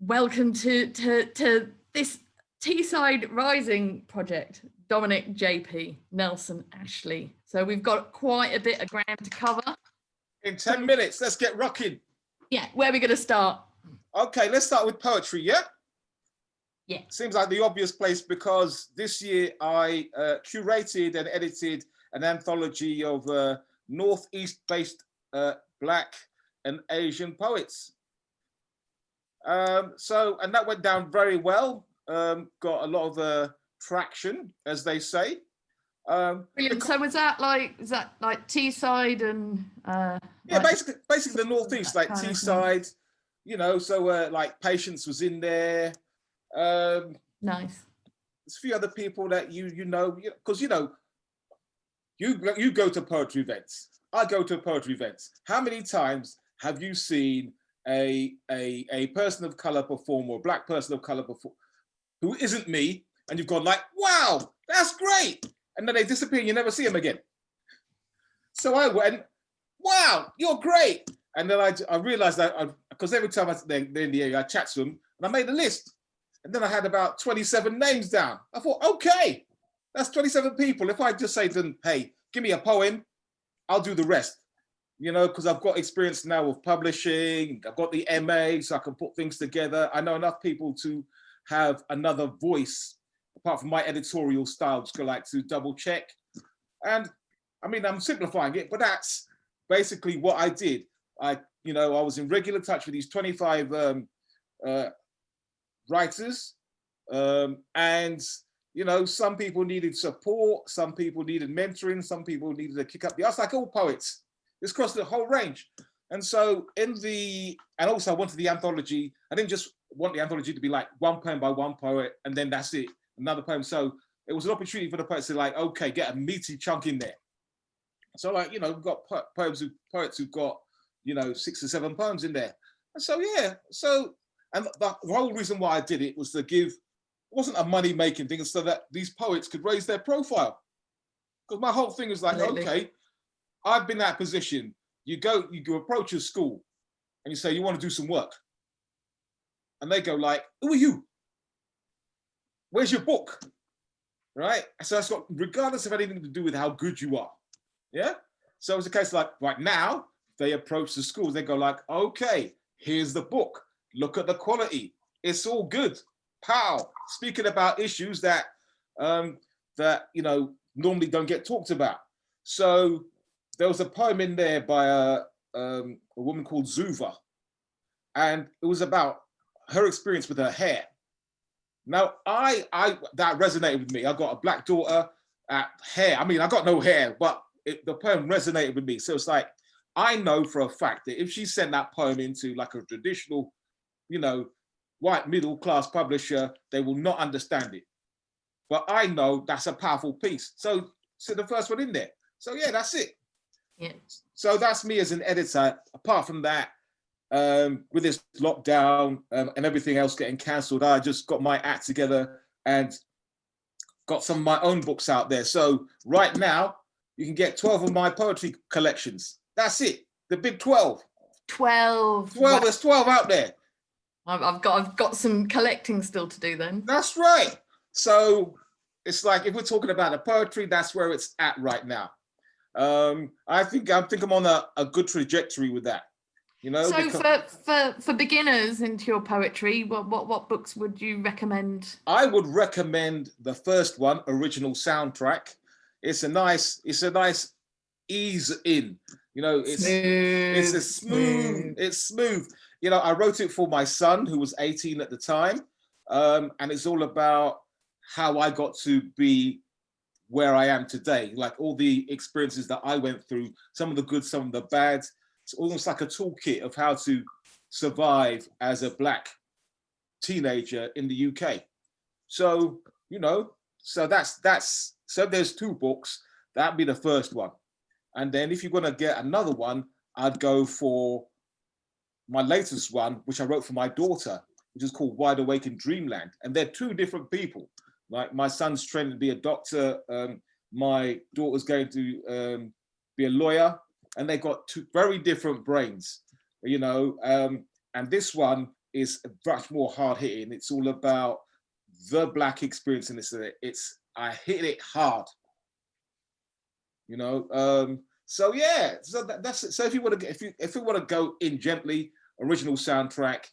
Welcome to this Teesside Rising project. Dominic, JP, Nelson, Ashley. So we've got quite a bit of ground to cover. In 10 minutes, let's get rocking. Yeah, where are we going to start? Okay, let's start with poetry, yeah? Yeah. Seems like the obvious place because this year I curated and edited an anthology of Northeast-based Black and Asian poets. And that went down very well. Got a lot of traction, as they say. Brilliant. So is that like Teesside and yeah, basically the Northeast, like Teesside, you know. So like Patience was in there. Nice. There's a few other people that you know, because you go to poetry events. I go to poetry events. How many times have you seen a person of color perform, or a Black person of color perform, who isn't me, and you've gone like, wow, that's great, and then they disappear and you never see them again? So I went, wow, you're great. And then I realized that, because every time they're in the area, I chat to them, and I made a list. And then I had about 27 names down. I thought, okay, that's 27 people. If I just say to them, hey, give me a poem, I'll do the rest. You know, because I've got experience now of publishing, I've got the MA, so I can put things together. I know enough people to have another voice, apart from my editorial style, just like to double check. And I mean, I'm simplifying it, but that's basically what I did. I was in regular touch with these 25 writers, and some people needed support, some people needed mentoring, some people needed to kick up the ass, like all poets. It's across the whole range. And so and also I wanted the anthology. I didn't just want the anthology to be like one poem by one poet and then that's it, another poem. So it was an opportunity for the poets to like, okay, get a meaty chunk in there. So like, we've got poets who've got, 6 or 7 poems in there. And so, yeah, and the whole reason why I did it was to give, it wasn't a money making thing, so that these poets could raise their profile. Because my whole thing is like, okay, I've been in that position. You go approach a school and you say, you want to do some work. And they go like, who are you? Where's your book? Right? So that's got, regardless of anything to do with how good you are. Yeah? So it's a case like, right now, they approach the schools, they go like, okay, here's the book. Look at the quality. It's all good. Pow. Speaking about issues that, normally don't get talked about. So there was a poem in there by a woman called Zuva, and it was about her experience with her hair. Now, that resonated with me. I got a Black daughter. Hair. I mean, I got no hair, but the poem resonated with me. So it's like, I know for a fact that if she sent that poem into like a traditional, white middle class publisher, they will not understand it. But I know that's a powerful piece. So the first one in there. So yeah, that's it. Yeah. So that's me as an editor. Apart from that, with this lockdown and everything else getting cancelled, I just got my act together and got some of my own books out there. So right now, you can get 12 of my poetry collections. That's it. The big 12. 12. There's 12 out there. I've got some collecting still to do then. That's right. So it's like, if we're talking about the poetry, that's where it's at right now. I think I'm on a good trajectory with that. So for beginners into your poetry, what books would you recommend? I would recommend the first one, Original Soundtrack. It's a nice ease in. It's smooth. I wrote it for my son, who was 18 at the time, and it's all about how I got to be where I am today, like all the experiences that I went through, some of the good, some of the bad. It's almost like a toolkit of how to survive as a Black teenager in the UK. So, so there's 2 books. That'd be the first one. And then if you're going to get another one, I'd go for my latest one, which I wrote for my daughter, which is called Wide Awake in Dreamland. And they're 2 different people. Like, my son's training to be a doctor. My daughter's going to be a lawyer, and they've got 2 very different brains, and this one is much more hard hitting. It's all about the Black experience in this. I hit it hard, you know. So yeah, so that's it. So if you want to, if you want to go in gently, original soundtrack,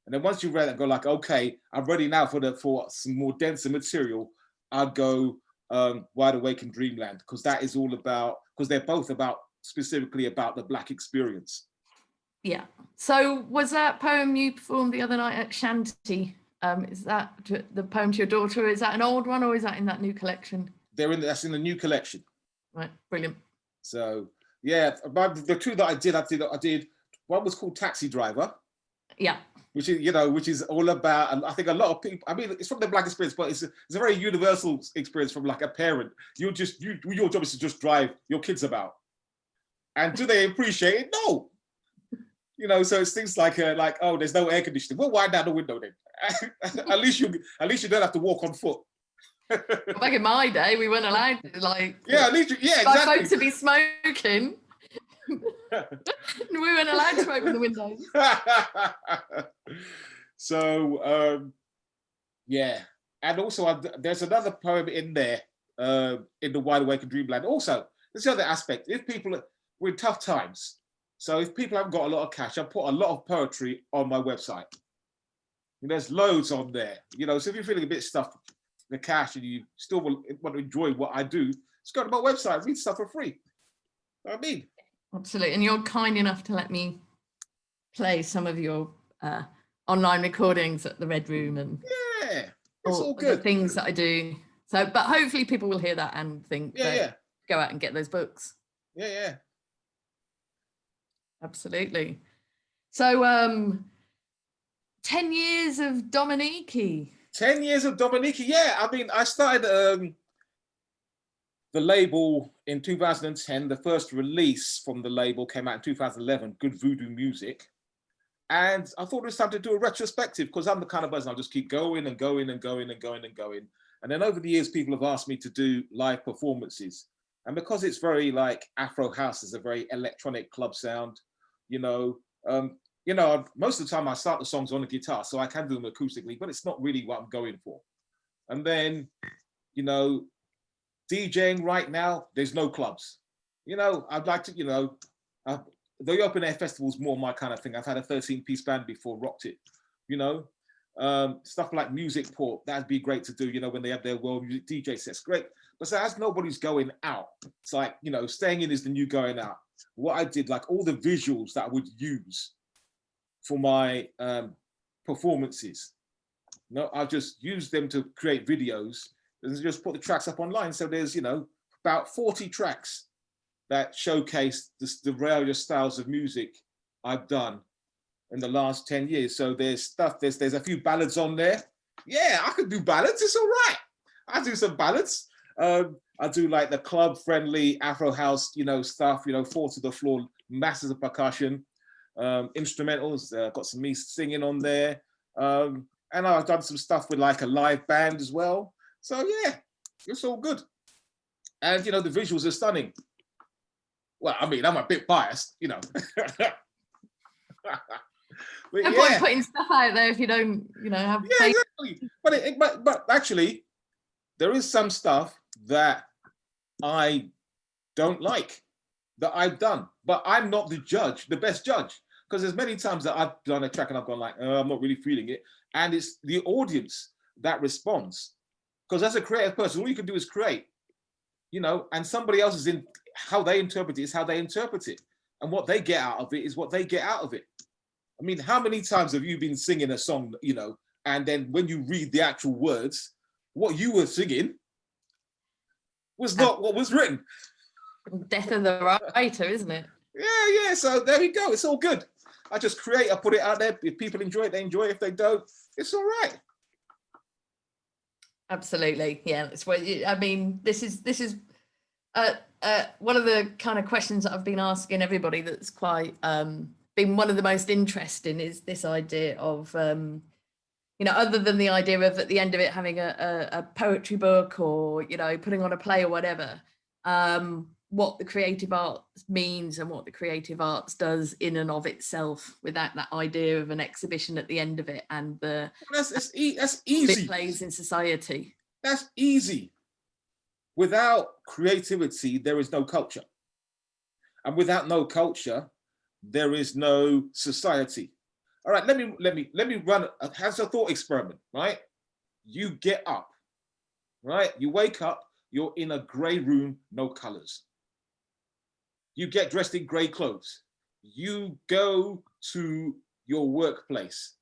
and then once you read it, go like, okay, I'm ready now for some more denser material. I'd go Wide Awake in Dreamland, because that is all about, because they're both about, specifically about the Black experience. Yeah. So was that poem you performed the other night at Shanty? Is that the poem to your daughter? Is that an old one, or is that in that new collection? That's in the new collection. Right, brilliant. So yeah, the two that I did. One was called Taxi Driver. Yeah. Which is all about, and I think a lot of people, I mean, it's from the Black experience, but it's a very universal experience from like a parent. Your job is to just drive your kids about. And do they appreciate it? No. You know, so it's things like, oh, there's no air conditioning. Well, wind down the window then. at least you don't have to walk on foot. Back in my day, we weren't allowed to, like, at least exactly. folks to be smoking. We weren't allowed to open the windows. So yeah, and also there's another poem in there, in the Wide Awake in Dreamland. Also, there's the other aspect. If people we're in tough times, so if people haven't got a lot of cash, I put a lot of poetry on my website. And there's loads on there. You know, so if you're feeling a bit stuffed the cash and you still want to enjoy what I do, just go to my website, read stuff for free. You know what I mean? Absolutely. And you're kind enough to let me play some of your online recordings at the Red Room and it's all good. The things that I do. So, but hopefully people will hear that and think, go out and get those books. Yeah. Absolutely. So 10 years of Dominique. 10 years of Dominique. Yeah, I mean, I started the label in 2010. The first release from the label came out in 2011, Good Voodoo Music. And I thought it was time to do a retrospective, because I'm the kind of person I'll just keep going and going and going and going and going. And then over the years, people have asked me to do live performances. And because it's very like Afro house, is a very electronic club sound, most of the time I start the songs on the guitar, so I can do them acoustically, but it's not really what I'm going for. And then, DJing right now, there's no clubs. I'd like to, the open air festival's more my kind of thing. I've had a 13-piece band before, rocked it, stuff like Music Port, that'd be great to do, when they have their world music DJ sets, great. But so as nobody's going out, it's like, staying in is the new going out. What I did, like all the visuals that I would use for my performances, I just use them to create videos and just put the tracks up online. So there's, about 40 tracks that showcase the various styles of music I've done in the last 10 years. So there's a few ballads on there. Yeah, I could do ballads, it's all right. I do some ballads. I do like the club friendly Afro house, stuff, 4 to the floor, masses of percussion, instrumentals, got some me singing on there. And I've done some stuff with like a live band as well. So yeah, it's all good. And the visuals are stunning. Well, I mean, I'm a bit biased, But, no point putting stuff out there if you don't, have faith. Exactly. But actually, there is some stuff that I don't like that I've done, but I'm not the best judge, because there's many times that I've done a track and I've gone like, I'm not really feeling it, and it's the audience that responds. Because as a creative person, all you can do is create, and somebody else is in how they interpret it is how they interpret it, and what they get out of it is what they get out of it. I mean, how many times have you been singing a song, and then when you read the actual words, what you were singing was not what was written. Death of the writer, isn't it? Yeah. So there we go. It's all good. I just create. I put it out there. If people enjoy it, they enjoy it. If they don't, it's all right. Absolutely. Yeah. That's what I mean. This is one of the kind of questions that I've been asking everybody that's quite been one of the most interesting is this idea of other than the idea of at the end of it having a poetry book or putting on a play or whatever, what the creative arts means and what the creative arts does in and of itself, without that idea of an exhibition at the end of it and the That's it easy. plays in society. That's easy. Without creativity, there is no culture. And without no culture, there is no society. All right, let me run have a thought experiment, right? You get up, right? You wake up, you're in a gray room, no colors. You get dressed in gray clothes. You go to your workplace,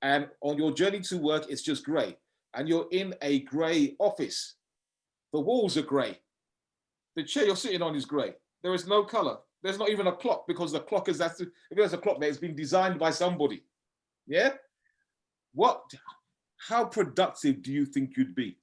and on your journey to work, it's just gray. And you're in a gray office. The walls are gray. The chair you're sitting on is gray. There is no color. There's not even a clock, because the clock is if there's a clock there, it's been designed by somebody. Yeah? How productive do you think you'd be?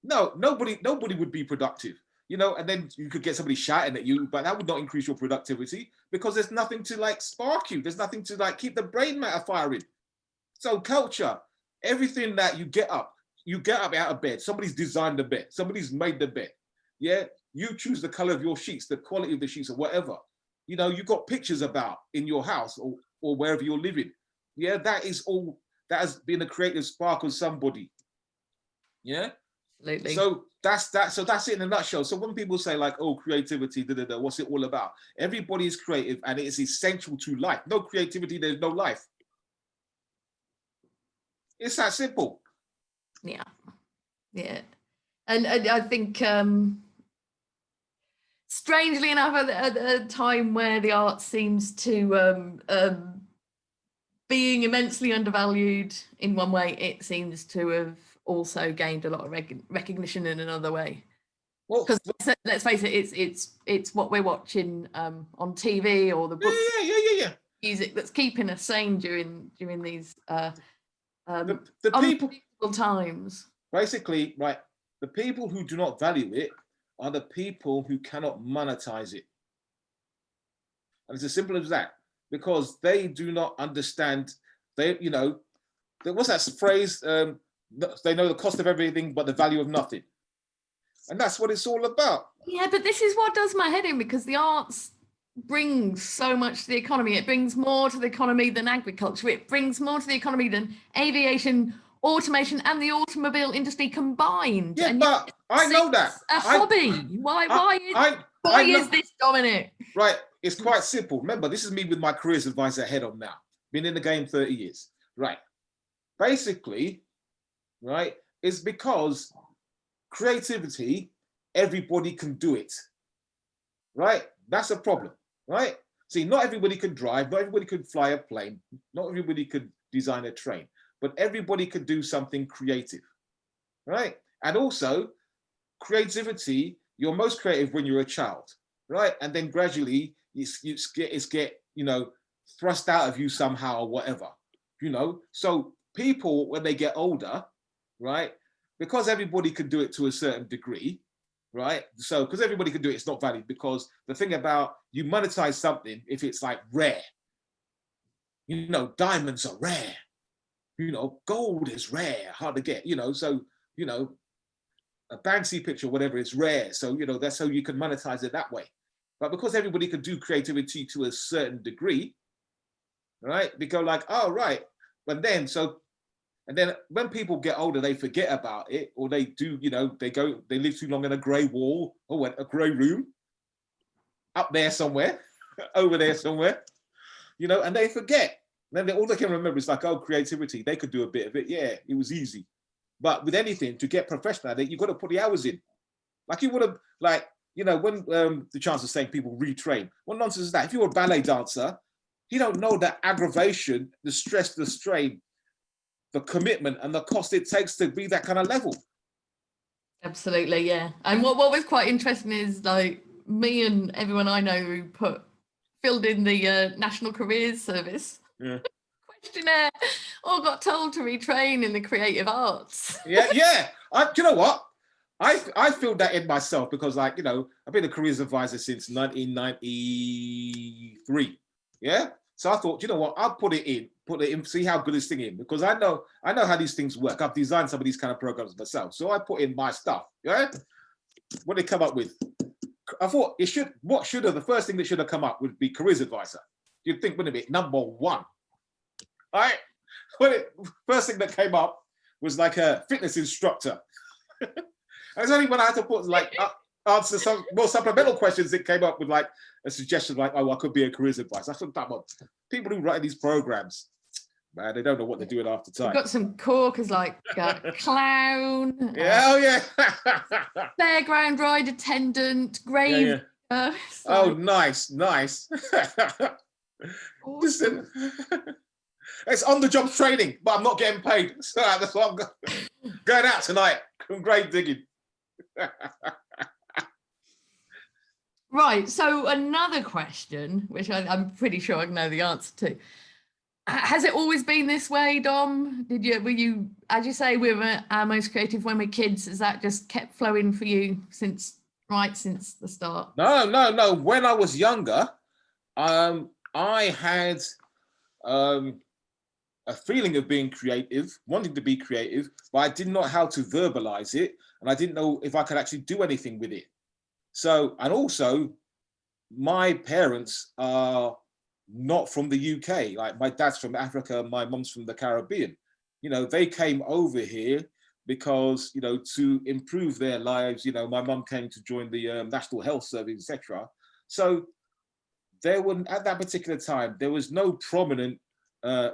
No, nobody would be productive. You know, and then you could get somebody shouting at you, but that would not increase your productivity, because there's nothing to like spark you. There's nothing to like keep the brain matter firing. So culture, everything that you get up out of bed. Somebody's designed the bed. Somebody's made the bed. Yeah, you choose the color of your sheets, the quality of the sheets, or whatever. You know, you've got pictures about in your house or wherever you're living. Yeah, that has been a creative spark of somebody. Yeah. Absolutely. So that's it in a nutshell. So when people say like, oh, creativity, what's it all about? Everybody is creative and it is essential to life. No creativity, there's no life. It's that simple. Yeah. Yeah. And I think strangely enough, at a time where the arts seems to being immensely undervalued in one way, it seems to have also gained a lot of recognition in another way. Because let's face it, it's what we're watching on TV or the books, music that's keeping us sane during these the people times. Basically, right? The people who do not value it are the people who cannot monetize it, and it's as simple as that. Because they do not understand. What's that phrase? They know the cost of everything, but the value of nothing. And that's what it's all about. Yeah, but this is what does my head in, because the arts brings so much to the economy. It brings more to the economy than agriculture. It brings more to the economy than aviation, automation, and the automobile industry combined. Yeah, and but I know that. A hobby. Why is this, Dominic? Right, it's quite simple. Remember, this is me with my careers advisor head on now. Been in the game 30 years. Right. Basically, right, it's because creativity, everybody can do it. Right? That's a problem, right? See, not everybody could drive, not everybody could fly a plane, not everybody could design a train, but everybody could do something creative, right? And also, creativity, you're most creative when you're a child, right? And then gradually it's get thrust out of you somehow or whatever, So people, when they get older, right? Because everybody can do it to a certain degree, right? So because everybody can do it, it's not valued, because the thing about you monetize something if it's like rare. Diamonds are rare. Gold is rare, hard to get, so a Banksy picture, whatever, is rare. So, that's how you can monetize it that way. But because everybody can do creativity to a certain degree, right? They go like, oh, right. But then, and then when people get older, they forget about it, or they do, they live too long in a gray wall or a gray room up there somewhere, over there somewhere, and they forget. And then all they can remember is like, oh, creativity, they could do a bit of it. Yeah, it was easy. But with anything, to get professional at it, you've got to put the hours in. Like you would have, when the Chancellor's saying people retrain, what nonsense is that? If you're a ballet dancer, you don't know the aggravation, the stress, the strain, the commitment and the cost it takes to be that kind of level. Absolutely, yeah. And what was quite interesting is like me and everyone I know who filled in the National Careers Service questionnaire or got told to retrain in the creative arts. Yeah. Do you know what? I filled that in myself because, I've been a careers advisor since 1993. Yeah. So I thought, you know what? I'll put it in, see how good this thing is, because I know how these things work. I've designed some of these kind of programs myself. So I put in my stuff. Yeah. what did they come up with? I thought the first thing that should have come up would be careers advisor. You'd think, wouldn't it be number one? All right. First thing that came up was like a fitness instructor. And it's only when I had to put like answer some more supplemental questions that came up with like a suggestion like, oh, I could be a careers advisor. I thought, that one, people who write these programs, man, they don't know what they're doing after time. We've got some corkers like clown. Yeah, oh yeah. Fairground ride attendant, grave. Yeah. Oh, nice. Listen, it's on the job training, but I'm not getting paid. So that's why I'm going out tonight. I'm grave digging. Right. So another question, which I'm pretty sure I know the answer to. Has it always been this way, Dom? Were you, as you say, we were our most creative when we're kids? Has that just kept flowing for you since the start? No. When I was younger, I had a feeling of being creative, wanting to be creative, but I didn't know how to verbalize it, and I didn't know if I could actually do anything with it. So, and also, my parents are not from the UK. Like my dad's from Africa, my mum's from the Caribbean. You know, they came over here because, you know, to improve their lives. You know, my mum came to join the National Health Service, etc. So there were, at that particular time, there was no prominent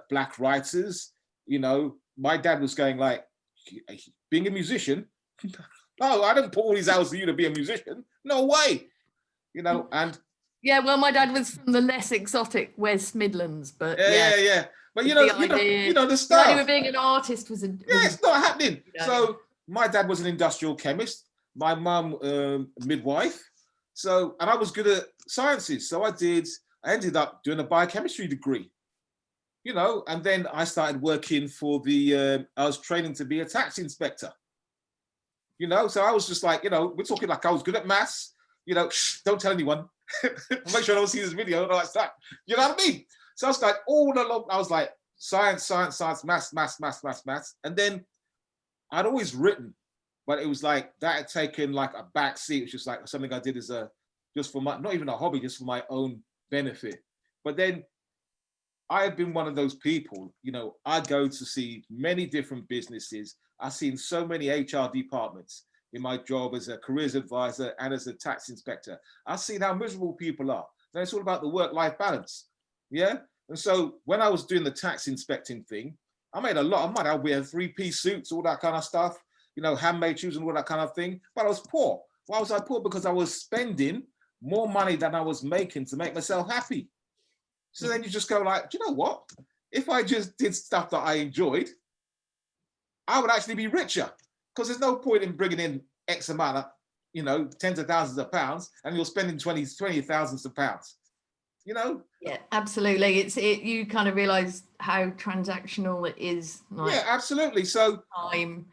Black writers. You know, my dad was going like, being a musician? No, I didn't put all these hours for you to be a musician. No way. You know, and yeah, well, my dad was from the less exotic West Midlands, but yeah. But you know the stuff. The idea of being an artist was it's not happening. You know. So my dad was an industrial chemist. My mum, midwife. So, and I was good at sciences. So I ended up doing a biochemistry degree. You know, and then I started working for I was training to be a tax inspector. You know, so I was just like, you know, we're talking like I was good at maths. You know, don't tell anyone. Make sure I don't see this video and all that stuff. You know what I mean? So I was like, all along, I was like, science, maths. And then I'd always written, but it was like that had taken like a back seat. It was just like something I did as just for my, not even a hobby, just for my own benefit. But then I have been one of those people, you know, I go to see many different businesses. I've seen so many HR departments in my job as a careers advisor and as a tax inspector. I've seen how miserable people are. Then it's all about the work-life balance, yeah? And so when I was doing the tax inspecting thing, I made a lot of money. I wear 3-piece suits, all that kind of stuff, you know, handmade shoes and all that kind of thing, but I was poor. Why was I poor? Because I was spending more money than I was making to make myself happy. So then you just go like, do you know what? If I just did stuff that I enjoyed, I would actually be richer. Because there's no point in bringing in X amount of, you know, tens of thousands of pounds and you're spending 20 thousands of pounds, you know? Yeah, absolutely. You kind of realize how transactional it is. Like, yeah, absolutely. So time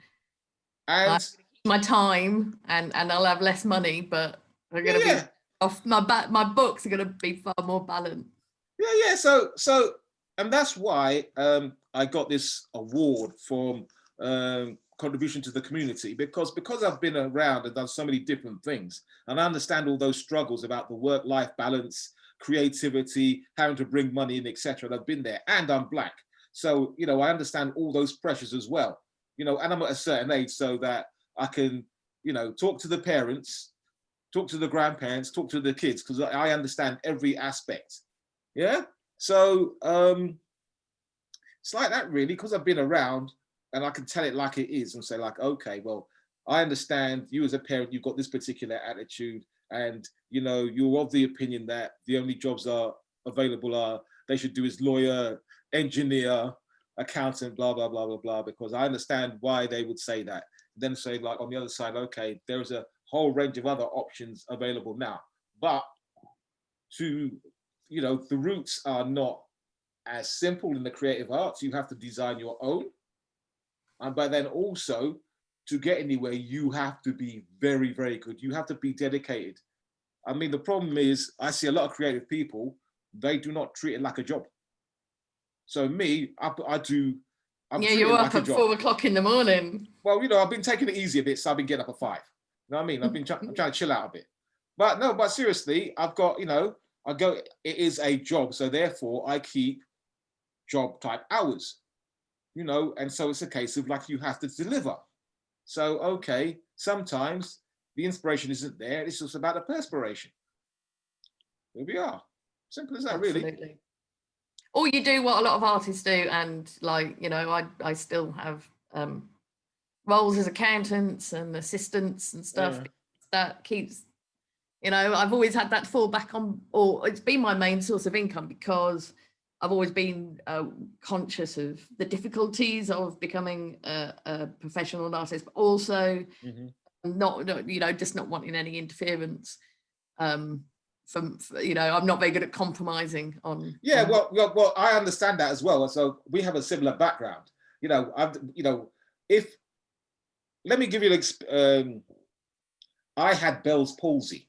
and my time and I'll have less money, but I'm going to be off my books are going to be far more balanced. Yeah. So, and that's why I got this award from contribution to the community, because I've been around and done so many different things, and I understand all those struggles about the work-life balance, creativity, having to bring money in, etc. I've been there, and I'm Black, so you know I understand all those pressures as well. You know, and I'm at a certain age so that I can, you know, talk to the parents, talk to the grandparents, talk to the kids, because I understand every aspect. Yeah. So it's like that really, because I've been around. And I can tell it like it is and say like, okay, well, I understand you as a parent, you've got this particular attitude and, you know, you're of the opinion that the only jobs are available they should do is lawyer, engineer, accountant, blah, blah, blah, blah, blah, because I understand why they would say that. Then say like on the other side, okay, there's a whole range of other options available now, but you know, the routes are not as simple in the creative arts. You have to design your own. But then also to get anywhere, you have to be very, very good. You have to be dedicated. I mean, the problem is I see a lot of creative people, they do not treat it like a job. So me, you're up at 4 o'clock in the morning. Well, you know, I've been taking it easy a bit, so I've been getting up at 5. You know what I mean? I'm trying to chill out a bit. But no, but seriously, I've got, it is a job. So therefore I keep job type hours, and so it's a case of like, you have to deliver. So, okay, sometimes the inspiration isn't there. It's just about the perspiration. Here we are. Simple as that, Absolutely. really. Or you do what a lot of artists do, and like, I still have roles as accountants and assistants and stuff. Yeah. That keeps, I've always had that to fall back on, or it's been my main source of income, because I've always been conscious of the difficulties of becoming a professional artist, but also not, just not wanting any interference from, I'm not very good at compromising on. Yeah, well, I understand that as well. So we have a similar background. Let me give you I had Bell's palsy,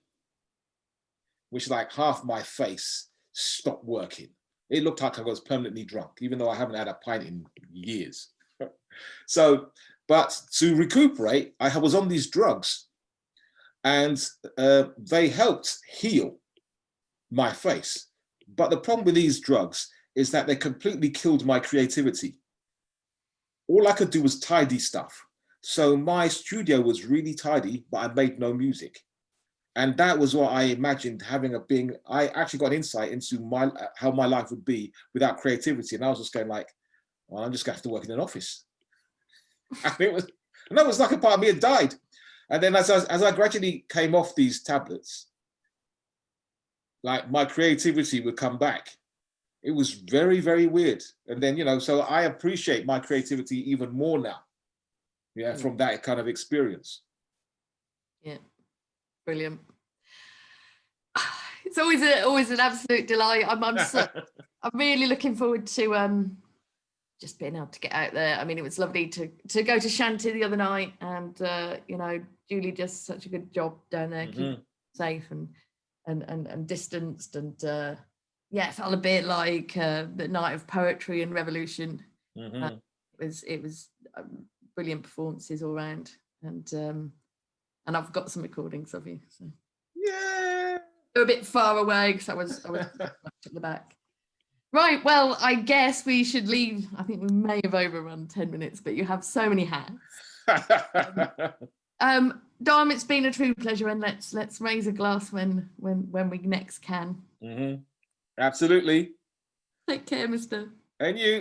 which like half my face stopped working. It looked like I was permanently drunk, even though I haven't had a pint in years. So, but to recuperate, I was on these drugs, and they helped heal my face. But the problem with these drugs is that they completely killed my creativity. All I could do was tidy stuff. So my studio was really tidy, but I made no music. And that was what I imagined I actually got insight into how my life would be without creativity. And I was just going like, well, I'm just gonna have to work in an office. And it was like a part of me had died. And then as I gradually came off these tablets, like my creativity would come back. It was very, very weird. And then, so I appreciate my creativity even more now. Yeah, from that kind of experience. Yeah, brilliant. It's always an absolute delight. I'm really looking forward to just being able to get out there. I mean, it was lovely to go to Shanty the other night, and Julie does such a good job down there, keeping safe and distanced, and it felt a bit like the night of poetry and revolution. It was brilliant performances all around, and I've got some recordings of you. So. Yeah, they're a bit far away because I was at the back. Right, well, I guess we should leave. I think we may have overrun 10 minutes, but you have so many hats. Dom, it's been a true pleasure, and let's raise a glass when we next can. Absolutely. Take care, mister. And you.